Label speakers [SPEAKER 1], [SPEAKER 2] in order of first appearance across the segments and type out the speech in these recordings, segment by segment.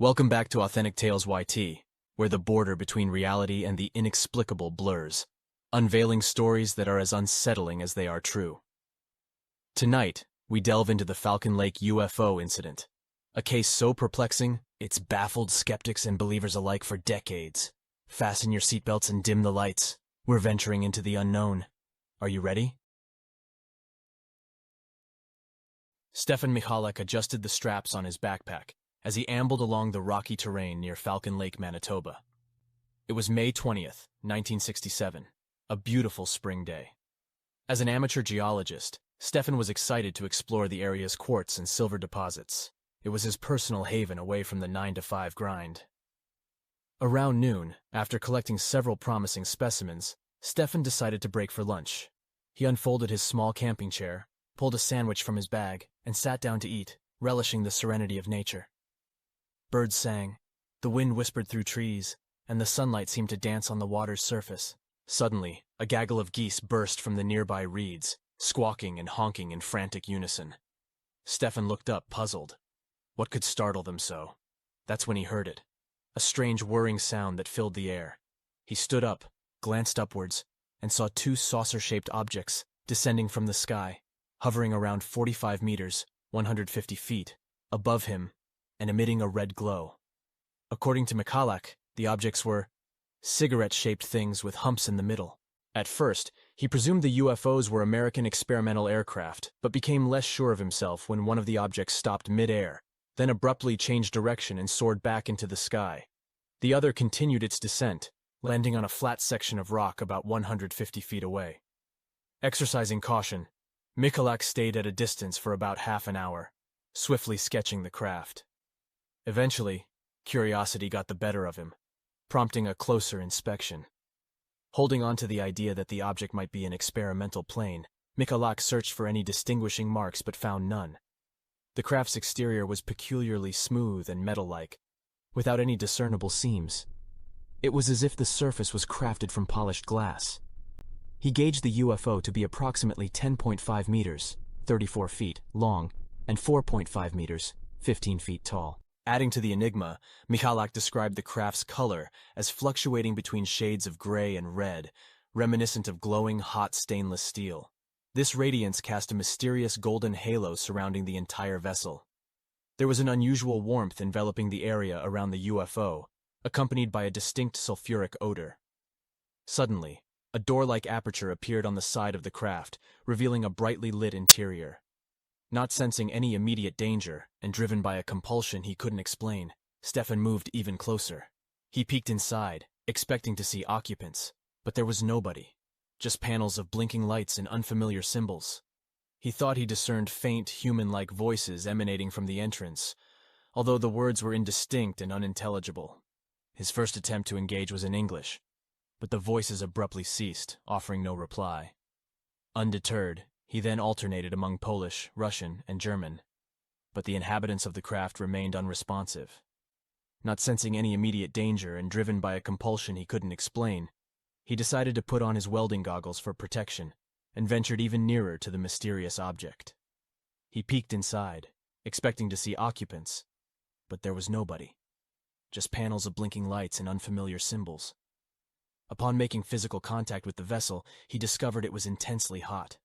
[SPEAKER 1] Welcome back to Authentic Tales YT, where the border between reality and the inexplicable blurs, unveiling stories that are as unsettling as they are true. Tonight, we delve into the Falcon Lake UFO incident, a case so perplexing, it's baffled skeptics and believers alike for decades. Fasten your seatbelts and dim the lights. We're venturing into the unknown. Are you ready? Stefan Michalak adjusted the straps on his backpack as he ambled along the rocky terrain near Falcon Lake, Manitoba. It was May 20th, 1967, a beautiful spring day. As an amateur geologist, Stefan was excited to explore the area's quartz and silver deposits. It was his personal haven away from the 9-to-5 grind. Around noon, after collecting several promising specimens, Stefan decided to break for lunch. He unfolded his small camping chair, pulled a sandwich from his bag, and sat down to eat, relishing the serenity of nature. Birds sang, the wind whispered through trees, and the sunlight seemed to dance on the water's surface. Suddenly, a gaggle of geese burst from the nearby reeds, squawking and honking in frantic unison. Stefan looked up, puzzled. What could startle them so? That's when he heard it, a strange whirring sound that filled the air. He stood up, glanced upwards, and saw two saucer-shaped objects descending from the sky, hovering around 45 meters, 150 feet, above him, and emitting a red glow. According to Michalak, the objects were cigarette-shaped things with humps in the middle. At first, he presumed the UFOs were American experimental aircraft, but became less sure of himself when one of the objects stopped mid-air, then abruptly changed direction and soared back into the sky. The other continued its descent, landing on a flat section of rock about 150 feet away. Exercising caution, Michalak stayed at a distance for about half an hour, swiftly sketching the craft. Eventually, curiosity got the better of him, prompting a closer inspection. Holding on to the idea that the object might be an experimental plane, Michalak searched for any distinguishing marks but found none. The craft's exterior was peculiarly smooth and metal-like, without any discernible seams. It was as if the surface was crafted from polished glass. He gauged the UFO to be approximately 10.5 meters, 34 feet, long, and 4.5 meters, 15 feet tall. Adding to the enigma, Michalak described the craft's color as fluctuating between shades of gray and red, reminiscent of glowing hot stainless steel. This radiance cast a mysterious golden halo surrounding the entire vessel. There was an unusual warmth enveloping the area around the UFO, accompanied by a distinct sulfuric odor. Suddenly, a door-like aperture appeared on the side of the craft, revealing a brightly lit interior. Not sensing any immediate danger, and driven by a compulsion he couldn't explain, Stefan moved even closer. He peeked inside, expecting to see occupants, but there was nobody, just panels of blinking lights and unfamiliar symbols. He thought he discerned faint, human-like voices emanating from the entrance, although the words were indistinct and unintelligible. His first attempt to engage was in English, but the voices abruptly ceased, offering no reply. Undeterred, he then alternated among Polish, Russian, and German, but the inhabitants of the craft remained unresponsive. Not sensing any immediate danger and driven by a compulsion he couldn't explain, he decided to put on his welding goggles for protection and ventured even nearer to the mysterious object. He peeked inside, expecting to see occupants, but there was nobody, just panels of blinking lights and unfamiliar symbols. Upon making physical contact with the vessel, he discovered it was intensely hot.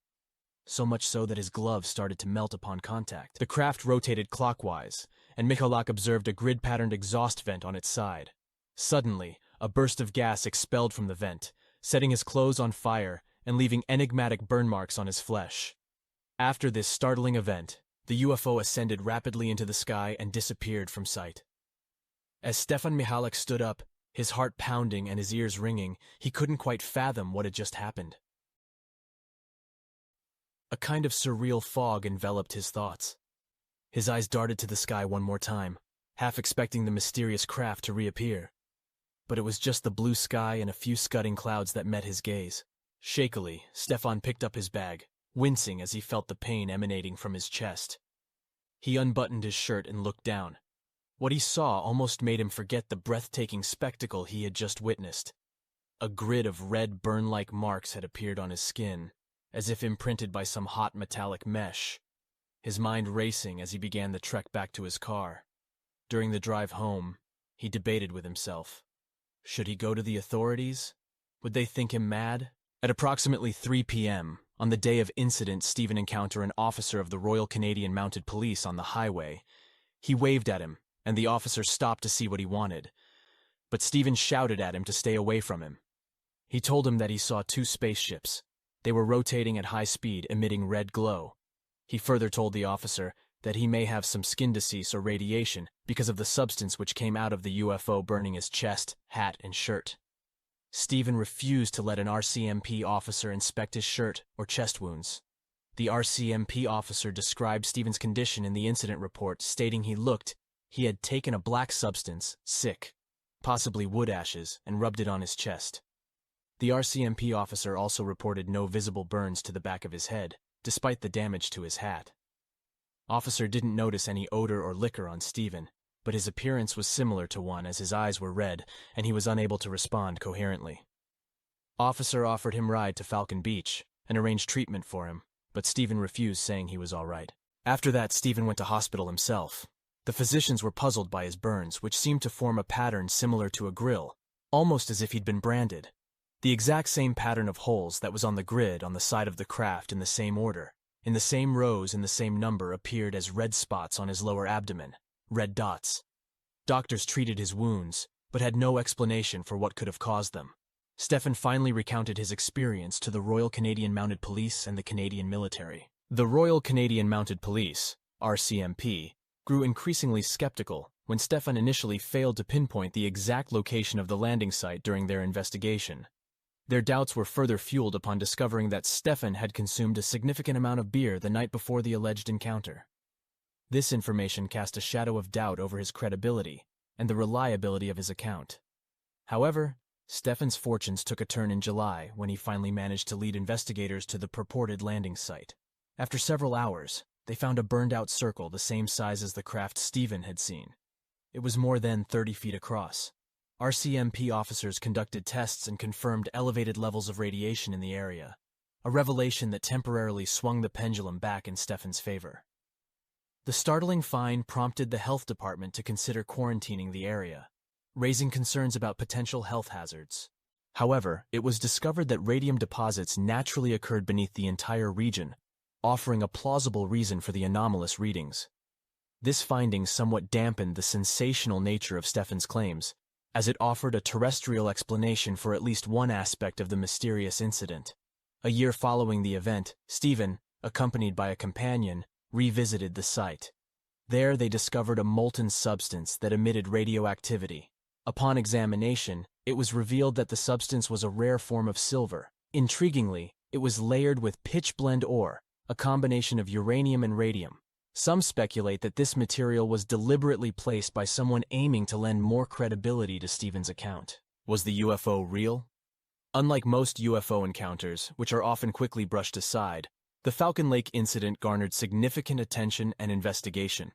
[SPEAKER 1] So much so that his gloves started to melt upon contact. The craft rotated clockwise, and Michalak observed a grid-patterned exhaust vent on its side. Suddenly, a burst of gas expelled from the vent, setting his clothes on fire and leaving enigmatic burn marks on his flesh. After this startling event, the UFO ascended rapidly into the sky and disappeared from sight. As Stefan Michalak stood up, his heart pounding and his ears ringing, he couldn't quite fathom what had just happened. A kind of surreal fog enveloped his thoughts. His eyes darted to the sky one more time, half expecting the mysterious craft to reappear. But it was just the blue sky and a few scudding clouds that met his gaze. Shakily, Stefan picked up his bag, wincing as he felt the pain emanating from his chest. He unbuttoned his shirt and looked down. What he saw almost made him forget the breathtaking spectacle he had just witnessed. A grid of red burn-like marks had appeared on his skin, as if imprinted by some hot metallic mesh, his mind racing as he began the trek back to his car. During the drive home, he debated with himself. Should he go to the authorities? Would they think him mad? At approximately 3 p.m., on the day of incident, Stephen encountered an officer of the Royal Canadian Mounted Police on the highway. He waved at him, and the officer stopped to see what he wanted. But Stephen shouted at him to stay away from him. He told him that he saw 2 spaceships. They were rotating at high speed, emitting red glow. He further told the officer that he may have some skin disease or radiation because of the substance which came out of the UFO burning his chest, hat, and shirt. Stephen refused to let an RCMP officer inspect his shirt or chest wounds. The RCMP officer described Stephen's condition in the incident report, stating he had taken a black substance, sick, possibly wood ashes, and rubbed it on his chest. The RCMP officer also reported no visible burns to the back of his head, despite the damage to his hat. Officer didn't notice any odor or liquor on Stephen, but his appearance was similar to one as his eyes were red and he was unable to respond coherently. Officer offered him ride to Falcon Beach and arranged treatment for him, but Stephen refused, saying he was all right. After that, Stephen went to hospital himself. The physicians were puzzled by his burns, which seemed to form a pattern similar to a grill, almost as if he'd been branded. The exact same pattern of holes that was on the grid on the side of the craft in the same order, in the same rows in the same number, appeared as red spots on his lower abdomen, red dots. Doctors treated his wounds, but had no explanation for what could have caused them. Stephen finally recounted his experience to the Royal Canadian Mounted Police and the Canadian military. The Royal Canadian Mounted Police, RCMP, grew increasingly skeptical when Stephen initially failed to pinpoint the exact location of the landing site during their investigation. Their doubts were further fueled upon discovering that Stephen had consumed a significant amount of beer the night before the alleged encounter. This information cast a shadow of doubt over his credibility and the reliability of his account. However, Stephen's fortunes took a turn in July when he finally managed to lead investigators to the purported landing site. After several hours, they found a burned-out circle the same size as the craft Stephen had seen. It was more than 30 feet across. RCMP officers conducted tests and confirmed elevated levels of radiation in the area, a revelation that temporarily swung the pendulum back in Stephen's favor. The startling find prompted the health department to consider quarantining the area, raising concerns about potential health hazards. However, it was discovered that radium deposits naturally occurred beneath the entire region, offering a plausible reason for the anomalous readings. This finding somewhat dampened the sensational nature of Stephen's claims, as it offered a terrestrial explanation for at least one aspect of the mysterious incident. A year following the event, Stephen, accompanied by a companion, revisited the site. There they discovered a molten substance that emitted radioactivity. Upon examination, it was revealed that the substance was a rare form of silver. Intriguingly, it was layered with pitchblende ore, a combination of uranium and radium. Some speculate that this material was deliberately placed by someone aiming to lend more credibility to Stephen's account. Was the UFO real? Unlike most UFO encounters, which are often quickly brushed aside, the Falcon Lake incident garnered significant attention and investigation.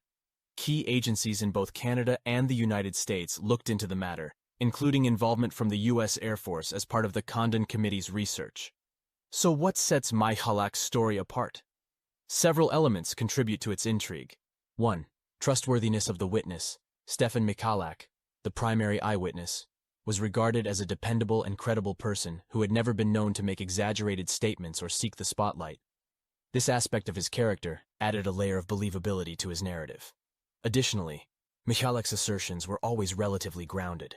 [SPEAKER 1] Key agencies in both Canada and the United States looked into the matter, including involvement from the U.S. Air Force as part of the Condon Committee's research. So what sets Michalak's story apart? Several elements contribute to its intrigue. 1. Trustworthiness of the witness. Stephen Michalak, the primary eyewitness, was regarded as a dependable and credible person who had never been known to make exaggerated statements or seek the spotlight. This aspect of his character added a layer of believability to his narrative. Additionally, Michalak's assertions were always relatively grounded.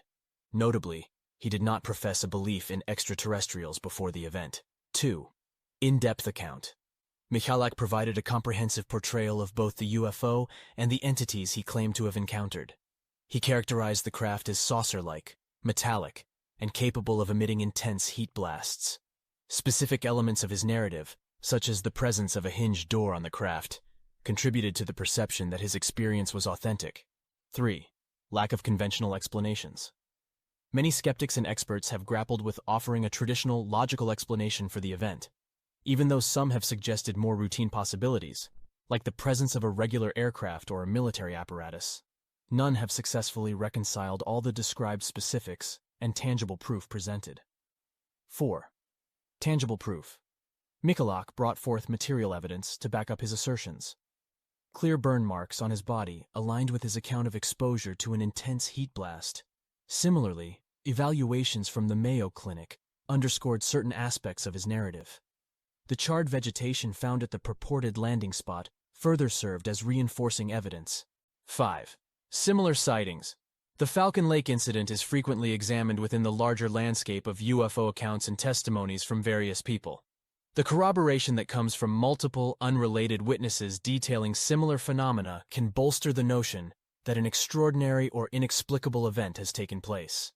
[SPEAKER 1] Notably, he did not profess a belief in extraterrestrials before the event. 2. In-depth account. Michalak provided a comprehensive portrayal of both the UFO and the entities he claimed to have encountered. He characterized the craft as saucer-like, metallic, and capable of emitting intense heat blasts. Specific elements of his narrative, such as the presence of a hinged door on the craft, contributed to the perception that his experience was authentic. 3. Lack of conventional explanations. Many skeptics and experts have grappled with offering a traditional, logical explanation for the event, even though some have suggested more routine possibilities, like the presence of a regular aircraft or a military apparatus. None have successfully reconciled all the described specifics and tangible proof presented. 4. Tangible proof. Michalak brought forth material evidence to back up his assertions. Clear burn marks on his body aligned with his account of exposure to an intense heat blast. Similarly, evaluations from the Mayo Clinic underscored certain aspects of his narrative. The charred vegetation found at the purported landing spot further served as reinforcing evidence. 5. Similar sightings. The Falcon Lake incident is frequently examined within the larger landscape of UFO accounts and testimonies from various people. The corroboration that comes from multiple, unrelated witnesses detailing similar phenomena can bolster the notion that an extraordinary or inexplicable event has taken place.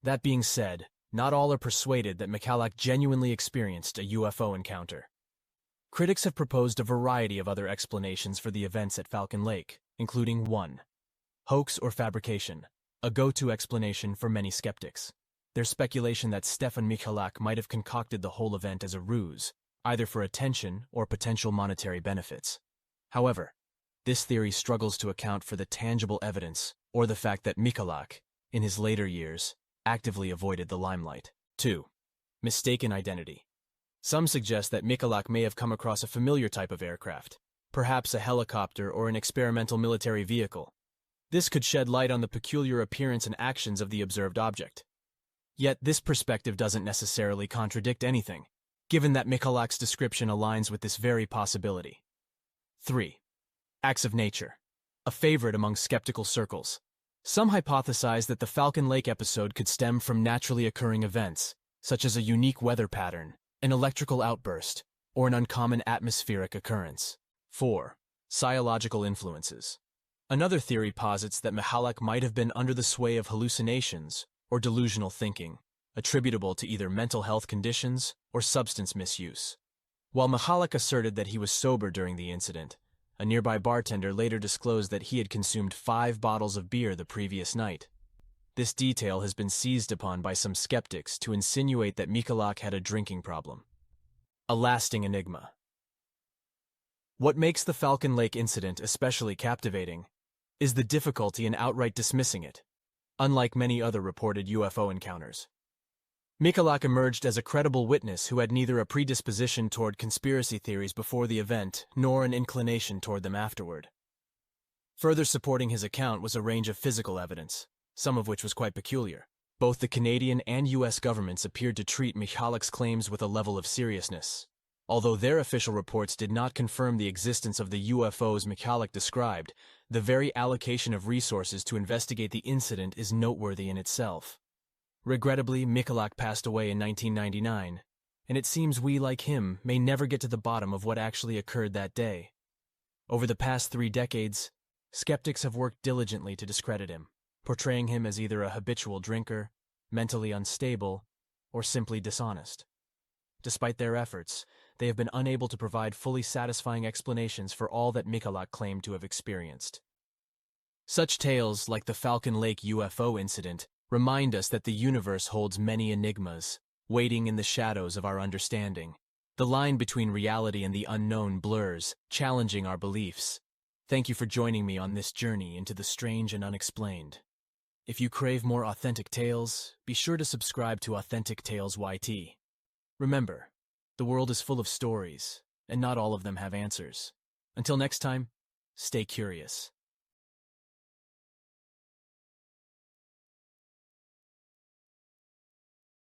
[SPEAKER 1] That being said, not all are persuaded that Michalak genuinely experienced a UFO encounter. Critics have proposed a variety of other explanations for the events at Falcon Lake, including 1. Hoax or fabrication, a go-to explanation for many skeptics. There's speculation that Stefan Michalak might have concocted the whole event as a ruse, either for attention or potential monetary benefits. However, this theory struggles to account for the tangible evidence or the fact that Michalak, in his later years, actively avoided the limelight. 2. Mistaken identity. Some suggest that Michalak may have come across a familiar type of aircraft, perhaps a helicopter or an experimental military vehicle. This could shed light on the peculiar appearance and actions of the observed object. Yet this perspective doesn't necessarily contradict anything, given that Michalak's description aligns with this very possibility. 3. Acts of nature. A favorite among skeptical circles. Some hypothesize that the Falcon Lake episode could stem from naturally occurring events, such as a unique weather pattern, an electrical outburst, or an uncommon atmospheric occurrence. 4. Psiological influences. Another theory posits that Michalak might have been under the sway of hallucinations or delusional thinking, attributable to either mental health conditions or substance misuse. While Michalak asserted that he was sober during the incident, a nearby bartender later disclosed that he had consumed 5 bottles of beer the previous night. This detail has been seized upon by some skeptics to insinuate that Michalak had a drinking problem. A lasting enigma. What makes the Falcon Lake incident especially captivating is the difficulty in outright dismissing it, unlike many other reported UFO encounters. Michalak emerged as a credible witness who had neither a predisposition toward conspiracy theories before the event nor an inclination toward them afterward. Further supporting his account was a range of physical evidence, some of which was quite peculiar. Both the Canadian and U.S. governments appeared to treat Michalak's claims with a level of seriousness. Although their official reports did not confirm the existence of the UFOs Michalak described, the very allocation of resources to investigate the incident is noteworthy in itself. Regrettably, Michalak passed away in 1999, and it seems we, like him, may never get to the bottom of what actually occurred that day. Over the past 3 decades, skeptics have worked diligently to discredit him, portraying him as either a habitual drinker, mentally unstable, or simply dishonest. Despite their efforts, they have been unable to provide fully satisfying explanations for all that Michalak claimed to have experienced. Such tales, like the Falcon Lake UFO incident, remind us that the universe holds many enigmas, waiting in the shadows of our understanding. The line between reality and the unknown blurs, challenging our beliefs. Thank you for joining me on this journey into the strange and unexplained. If you crave more authentic tales, be sure to subscribe to Authentic Tales YT. Remember, the world is full of stories, and not all of them have answers. Until next time, stay curious.